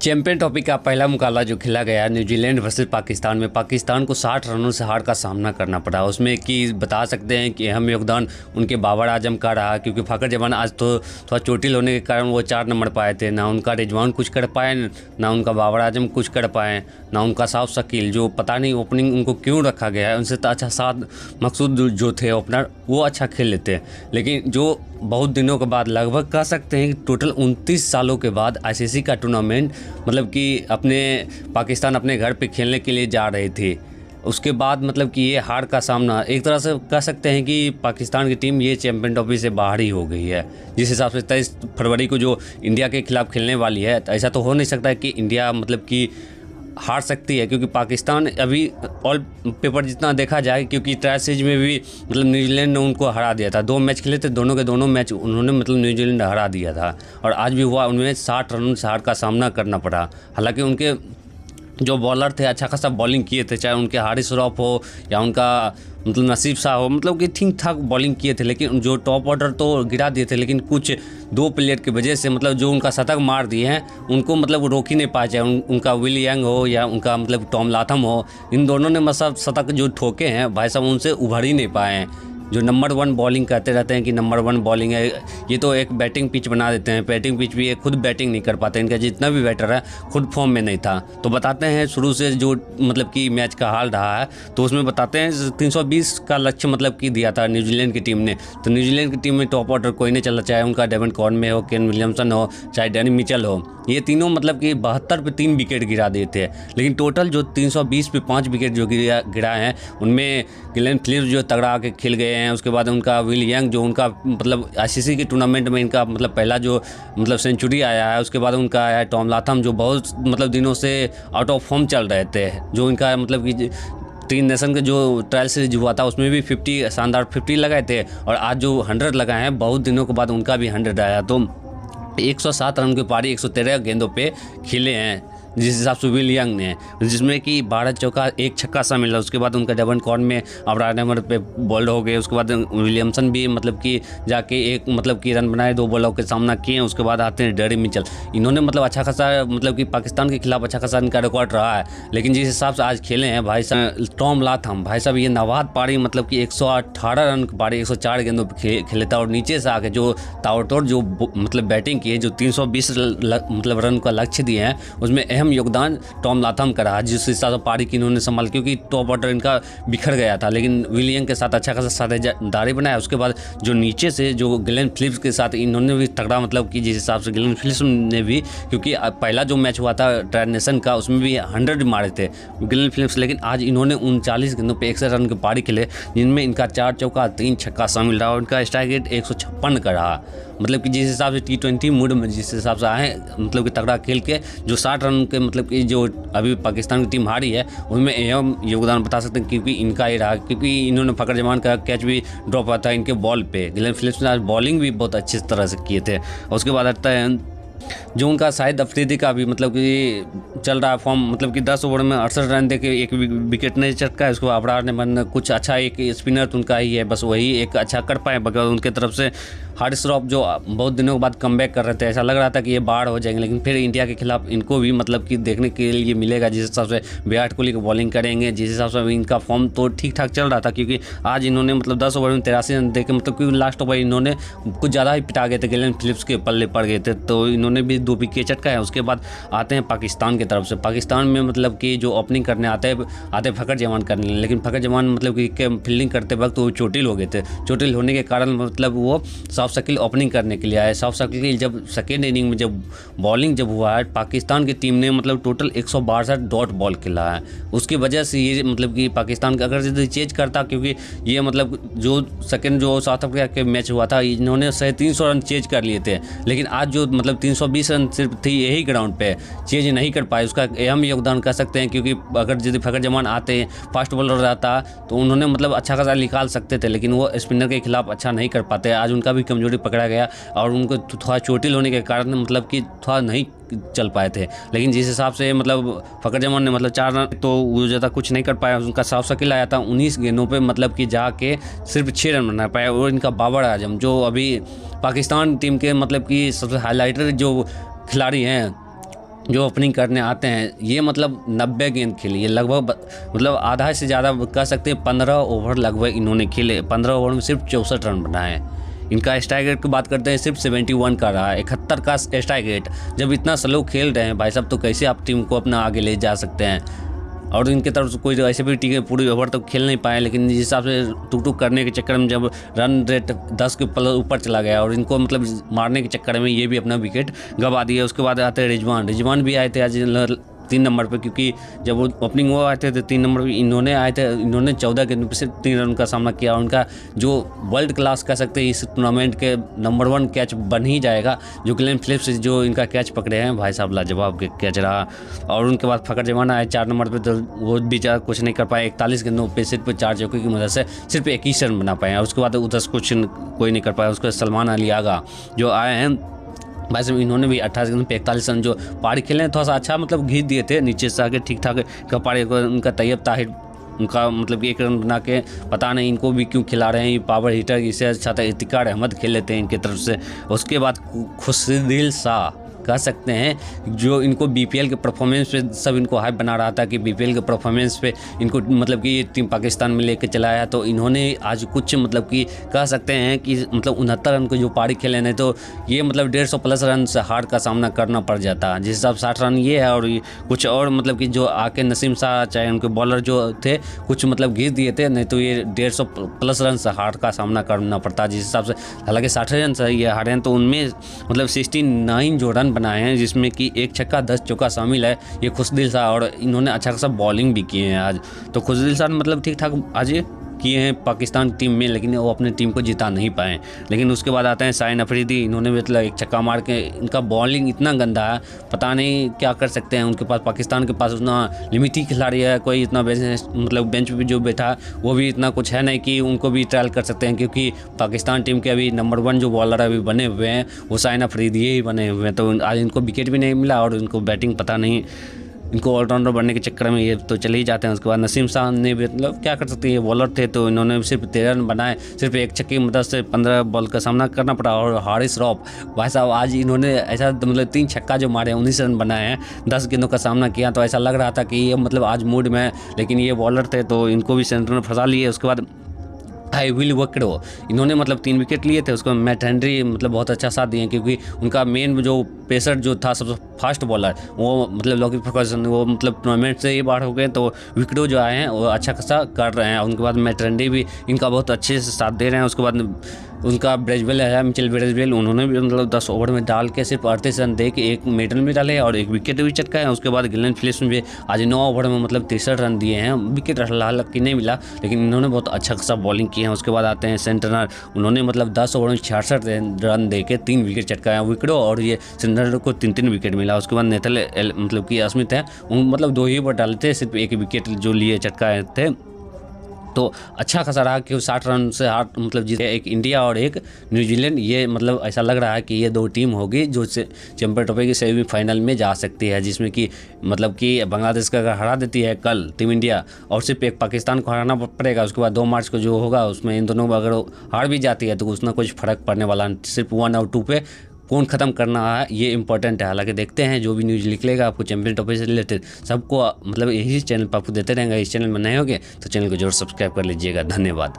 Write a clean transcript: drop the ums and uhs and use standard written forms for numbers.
Champion trophy का पहला मुकाबला जो खेला गया न्यूजीलैंड वर्सेस पाकिस्तान में, पाकिस्तान को 60 रनों से हार का सामना करना पड़ा। उसमें कि बता सकते हैं कि अहम योगदान उनके बाबर आजम का रहा, क्योंकि फ़खर जमान आज तो थोड़ा चोटिल होने के कारण वो 4 नंबर पाए थे। ना उनका रिजवान कुछ कर पाए, ना उनका बाबर आजम कुछ कर पाए, ना उनका साफ शकील, जो पता नहीं ओपनिंग उनको क्यों रखा गया है। उनसे तो अच्छा साथ मकसूद जो थे ओपनर, वो अच्छा खेल लेते हैं। लेकिन जो बहुत दिनों के बाद, लगभग कह सकते हैं कि टोटल 29 सालों के बाद आईसीसी का टूर्नामेंट, मतलब कि अपने पाकिस्तान अपने घर पे खेलने के लिए जा रहे थे, उसके बाद मतलब कि ये हार का सामना, एक तरह से कह सकते हैं कि पाकिस्तान की टीम ये चैंपियन ट्रॉफी से बाहर ही हो गई है। जिस हिसाब से 23 फरवरी को जो इंडिया के खिलाफ खेलने वाली है, तो ऐसा तो हो नहीं सकता है कि इंडिया मतलब कि हार सकती है, क्योंकि पाकिस्तान अभी ऑल पेपर जितना देखा जाए, क्योंकि ट्रायल सीरीज में भी मतलब न्यूजीलैंड ने उनको हरा दिया था। 2 मैच खेले थे, दोनों के दोनों मैच उन्होंने मतलब न्यूजीलैंड हरा दिया था। और आज भी हुआ, उन्हें 60 रनों से हार का सामना करना पड़ा। हालांकि उनके जो बॉलर थे अच्छा खासा बॉलिंग किए थे, चाहे उनके हारिस रऊफ हो या उनका मतलब नसीब शाह हो, मतलब कि ठीक ठाक बॉलिंग किए थे। लेकिन जो टॉप ऑर्डर तो गिरा दिए थे, लेकिन कुछ 2 प्लेयर की वजह से मतलब जो उनका शतक मार दिए हैं उनको मतलब रोक ही नहीं पाए, चाहे उनका विल यंग हो या उनका मतलब टॉम लाथम हो। इन दोनों ने मतलब शतक जो ठोके हैं भाई साहब, उनसे उभर ही नहीं पाए हैं। जो नंबर 1 बॉलिंग कहते रहते हैं कि नंबर 1 बॉलिंग है, ये तो एक बैटिंग पिच बना देते हैं। बैटिंग पिच भी ये खुद बैटिंग नहीं कर पाते, इनका जितना भी बैटर है खुद फॉर्म में नहीं था। तो बताते हैं शुरू से जो मतलब कि मैच का हाल रहा है, तो उसमें बताते हैं 320 का लक्ष्य मतलब कि दिया था न्यूजीलैंड की टीम ने। तो न्यूजीलैंड की टीम में टॉप ऑर्डर कोई नहीं चला, चाहे उनका डेवन कॉर्नवे हो, केन विलियमसन हो, चाहे डैनी मिचेल हो, ये तीनों मतलब कि 72 पे 3 विकेट गिरा देते हैं। लेकिन टोटल जो 320 पे 5 विकेट जो गिराए हैं, उनमें ग्लेन फिलिप्स जो तगड़ा आके खेल गए हैं। उसके बाद उनका विल यंग जो उनका मतलब आईसीसी के टूर्नामेंट में इनका मतलब पहला जो मतलब सेंचुरी आया है। उसके बाद उनका आया है टॉम लाथम, जो बहुत मतलब दिनों से आउट ऑफ फॉर्म चल रहे थे। जो इनका मतलब कि 3 नेशन का जो ट्रायल सीरीज हुआ था उसमें भी 50 शानदार 50 लगाए थे, और आज जो 100 लगाए हैं, बहुत दिनों के बाद उनका भी 100 आया। तो 107 रन की पारी 113 गेंदों पे खेले हैं जिस हिसाब से विल यंग ने, जिसमें कि 12 चौका 1 छक्का सा मिला। उसके बाद उनका डेवन कॉर्न में अबरार नंबर पे बॉल्ड हो गए। उसके बाद विलियमसन भी मतलब कि जाके एक मतलब कि रन बनाए, 2 बॉलों के सामना किए। उसके बाद आते हैं डैनी मिचेल, इन्होंने मतलब अच्छा खासा मतलब कि पाकिस्तान के खिलाफ अच्छा खासा इनका रिकॉर्ड रहा है। लेकिन जिस हिसाब से आज खेले हैं भाई साहब, टॉम लाथम भाई साहब, ये नवाद पारी मतलब कि 118 रन की पारी 104 गेंदों पर खेले था। और नीचे से आके जो ताबड़तोड़ जो मतलब बैटिंग की है, जो 320 मतलब रन का लक्ष्य दिए हैं, उसमें अहम योगदान टॉम लाथम का रहा, जिस हिसाब से पारी की इन्होंने संभाल, क्योंकि टॉप ऑर्डर इनका बिखर गया था। लेकिन विल यंग के साथ अच्छा खासा साझेदारी बनाया। उसके बाद जो नीचे से जो ग्लेन फिलिप्स के साथ इन्होंने भी तगड़ा मतलब कि जिस हिसाब से ग्लेन फिलिप्स ने भी, क्योंकि पहला जो मैच हुआ था ट्रायल नेशन का, उसमें भी 100 मारे थे ग्लेन फिलिप्स। लेकिन आज इन्होंने 39 गेंदों पे 61 रन की पारी खेले, जिनमें इनका 4 चौका 3 छक्का शामिल रहा, और इनका स्ट्राइक रेट 156 का रहा। मतलब कि जिस हिसाब से T20 मूड में जिस हिसाब से आए मतलब कि तगड़ा खेल के जो 60 रन के मतलब कि जो अभी पाकिस्तान की टीम हारी है, उनमें अहम योगदान बता सकते हैं, क्योंकि इनका ही रहा। क्योंकि इन्होंने फ़खर जमान का कैच भी ड्रॉप हुआ था इनके बॉल पे। ग्लेन फिलिप्स ने आज बॉलिंग भी बहुत अच्छी तरह से किए थे। उसके बाद आता है जो उनका शाहिद अफरीदी का भी मतलब कि चल रहा है फॉर्म, मतलब कि 10 ओवर में 68 रन दे के 1 विकेट नहीं चटका है। उसको अबरार ने मन कुछ अच्छा, एक स्पिनर तो उनका ही है, बस वही एक अच्छा कर पाए। बगैर उनके तरफ से हारिस रऊफ जो बहुत दिनों के बाद कमबैक कर रहे थे, ऐसा लग रहा था कि ये बाढ़ हो जाएंगे। लेकिन फिर इंडिया के खिलाफ इनको भी मतलब कि देखने के लिए मिलेगा, जिस हिसाब से विराट कोहली को बॉलिंग करेंगे, जिस हिसाब से इनका फॉर्म तो ठीक ठाक चल रहा था। क्योंकि आज इन्होंने मतलब 10 ओवर में 83 रन दे के मतलब कि लास्ट ओवर इन्होंने कुछ ज़्यादा ही पिटा गए थे, ग्लेन फिलिप्स के पल्ले पड़ गए थे, तो इन्होंने भी 2 विकेट चटका है। उसके बाद आते हैं पाकिस्तान की तरफ से। पाकिस्तान में मतलब कि जो ओपनिंग करने आते फ़खर जमान करने, लेकिन फ़खर जमान मतलब कि फील्डिंग करते वक्त वो चोटिल हो गए थे। चोटिल होने के कारण मतलब वो साफ शकील ओपनिंग करने के लिए आए। साफ शकील जब सेकेंड इनिंग में जब बॉलिंग जब हुआ है, पाकिस्तान की टीम ने मतलब टोटल 162 डॉट बॉल खेला है। उसकी वजह से ये मतलब कि पाकिस्तान का अगर यदि चेंज करता, क्योंकि ये मतलब जो सेकेंड जो साउथ अफ्रीका के मैच हुआ था, इन्होंने 350 रन चेंज कर लिए थे। लेकिन आज जो मतलब 320 रन सिर्फ थी यही ग्राउंड पे, चेंज नहीं कर पाए। उसका अहम योगदान कर सकते हैं, क्योंकि अगर यदि फ़खर जमान आते फास्ट बॉलर रहता तो उन्होंने मतलब अच्छा खासा निकाल सकते थे, लेकिन वो स्पिनर के खिलाफ अच्छा नहीं कर पाते। आज उनका भी कमजोरी पकड़ा गया, और उनको थोड़ा चोटिल होने के कारण मतलब कि थोड़ा नहीं चल पाए थे। लेकिन जिस हिसाब से मतलब फ़खर जमान ने मतलब 4 रन, तो वो ज़्यादा कुछ नहीं कर पाया। उनका साफ शकील आया था 19 गेंदों पे मतलब कि जाके सिर्फ 6 रन बना पाया। और इनका बाबर आजम जो अभी पाकिस्तान टीम के मतलब कि सबसे हाईलाइटर जो खिलाड़ी हैं, जो ओपनिंग करने आते हैं, ये मतलब 90 गेंद खेली, ये लगभग मतलब आधा से ज़्यादा कह सकते हैं 15 ओवर लगभग इन्होंने खेले। 15 ओवर में सिर्फ 64 रन बनाए हैं। इनका स्ट्राइक रेट की बात करते हैं, सिर्फ 71 का रहा है, 71 का स्ट्राइक रेट। जब इतना स्लो खेल रहे हैं भाई साहब, तो कैसे आप टीम को अपना आगे ले जा सकते हैं। और इनके तरफ से कोई ऐसे भी टीम पूरी ओवर तक खेल नहीं पाए, लेकिन जिस हिसाब से टुक टुक करने के चक्कर में जब रन रेट 10 के ऊपर चला गया और इनको मतलब मारने के चक्कर में ये भी अपना विकेट गंवा दिए। उसके बाद आते हैं रिजवान भी आए थे आज 3 नंबर पे, क्योंकि जब वो ओपनिंग वो आए थे तो 3 नंबर पे इन्होंने आए थे। इन्होंने 14 गेंद पे सिर्फ 3 रन का सामना किया। उनका जो वर्ल्ड क्लास कह सकते हैं, इस टूर्नामेंट के नंबर 1 कैच बन ही जाएगा। जो ग्लेन फिलिप्स जो इनका कैच पकड़े हैं भाई साहब, लाजवाब कैच रहा। और उनके बाद फखर जमान आए 4 नंबर पर, तो वो भी कुछ नहीं कर पाए। 41 गेंदों पे सिर्फ 4 चौके की मदद से सिर्फ 21 रन बना पाए। उसके बाद उधर कुछ कोई नहीं कर पाया। उसके बाद सलमान अली आगा जो आए हैं भाई साहब, इन्होंने भी 28 गेंद पे 41 रन जो पारी खेले हैं, थोड़ा सा अच्छा मतलब घीच दिए थे नीचे से आके, ठीक ठाक का पारी। उनका तैयब ताहिर उनका मतलब 1 रन बना के, पता नहीं इनको भी क्यों खिला रहे हैं, ये पावर हिटर। इससे अच्छा था इतिकार अहमद खेल लेते हैं इनकी तरफ से। उसके बाद खुशदिल शाह कह सकते हैं, जो इनको बीपीएल के परफॉर्मेंस पे सब इनको हाइप बना रहा था कि बीपीएल के परफॉर्मेंस पे इनको मतलब कि ये टीम पाकिस्तान में लेके चलाया, तो इन्होंने आज कुछ मतलब कि कह सकते हैं कि मतलब 69 रन को जो पारी खेले नहीं, तो ये मतलब 150 प्लस रन से हार का सामना करना पड़ जाता। जिस हिसाब 60 रन ये है, और कुछ और मतलब कि जो आके नसीम शाह चाहे उनके बॉलर जो थे कुछ मतलब घिस दिए थे, नहीं तो ये 150 प्लस रन से हार का सामना करना पड़ता। जिस हिसाब से हालांकि 60 रन से ये हारे हैं, तो उनमें मतलब 69 जो रन बनाए हैं, जिसमें कि 1 छक्का 10 चौका शामिल है, ये खुशदिल शाह। और इन्होंने अच्छा खासा बॉलिंग भी किए हैं आज। तो खुशदिल शाह मतलब ठीक ठाक आज किए हैं पाकिस्तान टीम में, लेकिन वो अपनी टीम को जिता नहीं पाए। लेकिन उसके बाद आते हैं शाहीन अफरीदी, इन्होंने मतलब 1 छक्का मार के, इनका बॉलिंग इतना गंदा है, पता नहीं क्या कर सकते हैं उनके पास। पाकिस्तान के पास उतना लिमिट ही खिलाड़ी है, कोई इतना मतलब बेंच पे जो बैठा वो भी इतना कुछ है नहीं कि उनको भी ट्रायल कर सकते हैं, क्योंकि पाकिस्तान टीम के अभी नंबर 1 जो बॉलर अभी बने हुए हैं वो शाहीन अफरीदी ही बने हुए हैं। तो आज इनको विकेट भी नहीं मिला और इनको बैटिंग पता नहीं, इनको ऑलराउंडर बनने के चक्कर में ये तो चले ही जाते हैं। उसके बाद नसीम शाह ने भी मतलब क्या कर सकते हैं, ये बॉलर थे, तो इन्होंने सिर्फ 13 रन बनाए, सिर्फ 1 छक्के की मदद से 15 बॉल का सामना करना पड़ा। और हारिस रॉफ भाई साहब, आज इन्होंने ऐसा मतलब 3 छक्का जो मारे 19 रन बनाए हैं, 10 गेंदों का सामना किया, तो ऐसा लग रहा था कि ये मतलब आज मूड में है। लेकिन ये बॉलर थे तो इनको भी सेंटर में फंसा लिए। उसके बाद विल वकड़ो, इन्होंने मतलब 3 विकेट लिए थे। उसको मैट हेनरी मतलब बहुत अच्छा साथ दिए, क्योंकि उनका मेन जो पेसर जो था सबसे फास्ट बॉलर, वो मतलब लॉकी फर्गसन, वो मतलब टूर्नामेंट से ही बाहर हो गए, तो विकेटो जो आए हैं वो अच्छा खासा कर रहे हैं। उनके बाद मैट हेनरी भी इनका बहुत अच्छे से साथ दे रहे हैं। उसके बाद उनका ब्रेजवेल है, मिचेल ब्रेजवेल, उन्होंने भी मतलब 10 ओवर में डाल के सिर्फ 38 रन दे के 1 मेडल भी डाले और 1 विकेट भी चटका है। उसके बाद ग्लेन फिलिप्स में भी आज 9 ओवर में मतलब 63 रन दिए हैं। विकेट हालांकि नहीं मिला, लेकिन इन्होंने बहुत अच्छा खासा बॉलिंग की है। उसके बाद आते हैं सेंटनर, उन्होंने मतलब 10 ओवर में 66 रन दे के 3 विकेट चटकाए विकेटों, और ये सेंटनर को 3 विकेट मिला। उसके बाद नेथल मतलब कि अस्मित है, उन मतलब 2 ही ओवर डाले थे, सिर्फ 1 विकेट जो लिए चटकाए थे। तो अच्छा खासा रहा कि 60 रन से हार मतलब जीते, एक इंडिया और एक न्यूजीलैंड। ये मतलब ऐसा लग रहा है कि ये 2 टीम होगी जो चैंपियन ट्रॉफी की सेमीफाइनल में जा सकती है, जिसमें कि मतलब कि बांग्लादेश का अगर हरा देती है कल टीम इंडिया, और सिर्फ एक पाकिस्तान को हराना पड़ेगा। उसके बाद 2 मार्च को जो होगा उसमें इन दोनों अगर हार भी जाती है तो उसमें कुछ फ़र्क पड़ने वाला, सिर्फ 1 और 2 पे कौन ख़त्म करना है ये इंपॉर्टेंट है। हालांकि देखते हैं जो भी न्यूज़ निकलेगा आपको चैंपियन ट्रॉफी से रिलेटेड सबको मतलब यही चैनल पर आपको देते रहेंगे। इस चैनल में नए होंगे तो चैनल को जरूर सब्सक्राइब कर लीजिएगा। धन्यवाद।